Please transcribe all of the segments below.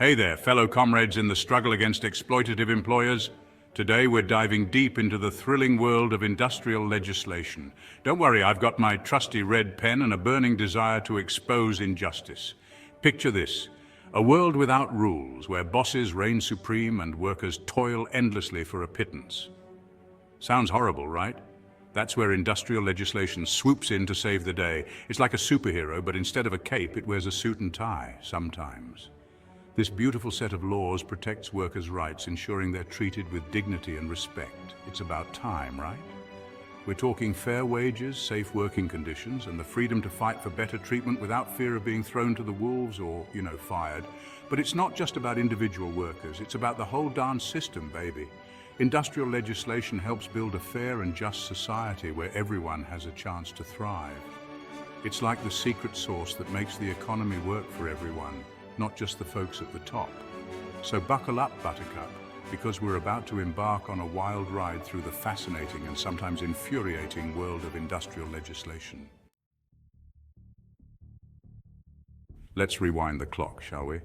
Hey there, fellow comrades in the struggle against exploitative employers. Today we're diving deep into the thrilling world of industrial legislation. Don't worry, I've got my trusty red pen and a burning desire to expose injustice. Picture this, a world without rules, where bosses reign supreme and workers toil endlessly for a pittance. Sounds horrible, right? That's where industrial legislation swoops in to save the day. It's like a superhero, but instead of a cape, it wears a suit and tie, sometimes. This beautiful set of laws protects workers' rights, ensuring they're treated with dignity and respect. It's about time, right? We're talking fair wages, safe working conditions, and the freedom to fight for better treatment without fear of being thrown to the wolves or, fired. But it's not just about individual workers, it's about the whole darn system, baby. Industrial legislation helps build a fair and just society where everyone has a chance to thrive. It's like the secret sauce that makes the economy work for everyone, not just the folks at the top. So buckle up, Buttercup, because we're about to embark on a wild ride through the fascinating and sometimes infuriating world of industrial legislation. Let's rewind the clock, shall we?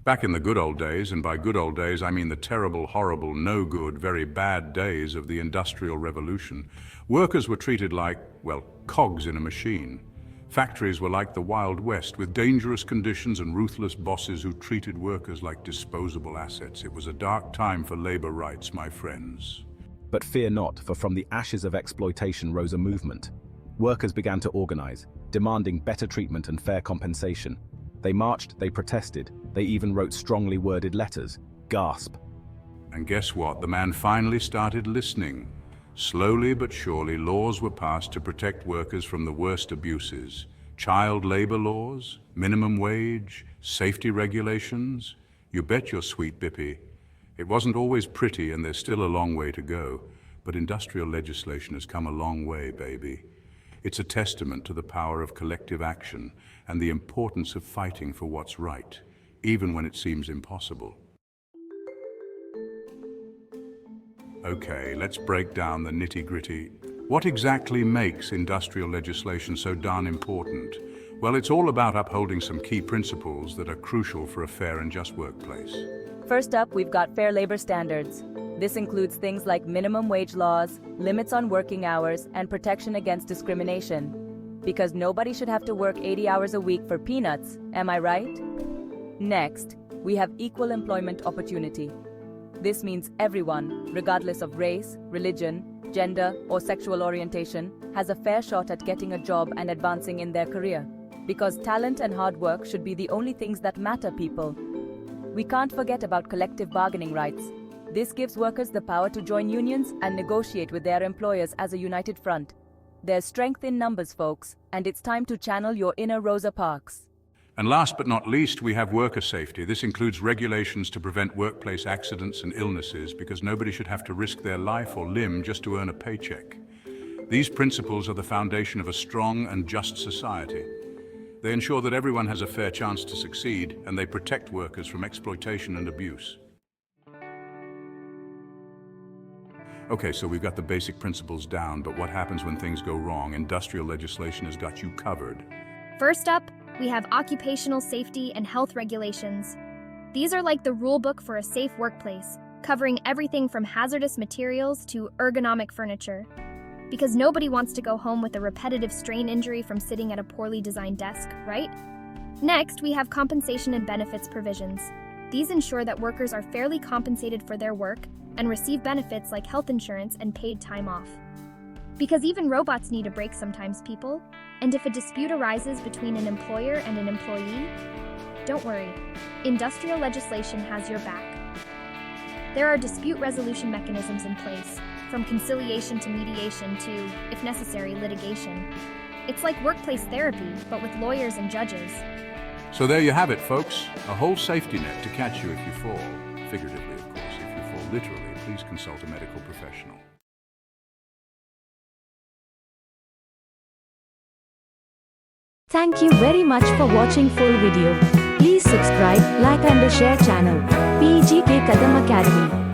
Back in the good old days, and by good old days I mean the terrible, horrible, no good, very bad days of the Industrial Revolution, workers were treated like, cogs in a machine. Factories were like the Wild West, with dangerous conditions and ruthless bosses who treated workers like disposable assets. It was a dark time for labor rights, my friends. But fear not, for from the ashes of exploitation rose a movement. Workers began to organize, demanding better treatment and fair compensation. They marched, they protested, they even wrote strongly worded letters. Gasp. And guess what? The man finally started listening. Slowly but surely, laws were passed to protect workers from the worst abuses. Child labor laws, minimum wage, safety regulations. You bet your sweet Bippy. It wasn't always pretty, and there's still a long way to go. But industrial legislation has come a long way, baby. It's a testament to the power of collective action and the importance of fighting for what's right, even when it seems impossible. Okay, let's break down the nitty-gritty. What exactly makes industrial legislation so darn important? Well, it's all about upholding some key principles that are crucial for a fair and just workplace. First up, we've got fair labor standards. This includes things like minimum wage laws, limits on working hours, and protection against discrimination. Because nobody should have to work 80 hours a week for peanuts, am I right? Next, we have equal employment opportunity. This means everyone, regardless of race, religion, gender, or sexual orientation, has a fair shot at getting a job and advancing in their career. Because talent and hard work should be the only things that matter, people. We can't forget about collective bargaining rights. This gives workers the power to join unions and negotiate with their employers as a united front. There's strength in numbers, folks, and it's time to channel your inner Rosa Parks. And last but not least, we have worker safety. This includes regulations to prevent workplace accidents and illnesses, because nobody should have to risk their life or limb just to earn a paycheck. These principles are the foundation of a strong and just society. They ensure that everyone has a fair chance to succeed, and they protect workers from exploitation and abuse. Okay, so we've got the basic principles down, but what happens when things go wrong? Industrial legislation has got you covered. First up, we have occupational safety and health regulations. These are like the rule book for a safe workplace, covering everything from hazardous materials to ergonomic furniture. Because nobody wants to go home with a repetitive strain injury from sitting at a poorly designed desk, right? Next, we have compensation and benefits provisions. These ensure that workers are fairly compensated for their work and receive benefits like health insurance and paid time off. Because even robots need a break sometimes, people. And if a dispute arises between an employer and an employee, don't worry, industrial legislation has your back. There are dispute resolution mechanisms in place, from conciliation to mediation to, if necessary, litigation. It's like workplace therapy, but with lawyers and judges. So there you have it, folks. A whole safety net to catch you if you fall. Figuratively, of course. If you fall literally, please consult a medical professional. Thank you very much for watching full video. Please subscribe, like and share channel. PGK Kadam Academy.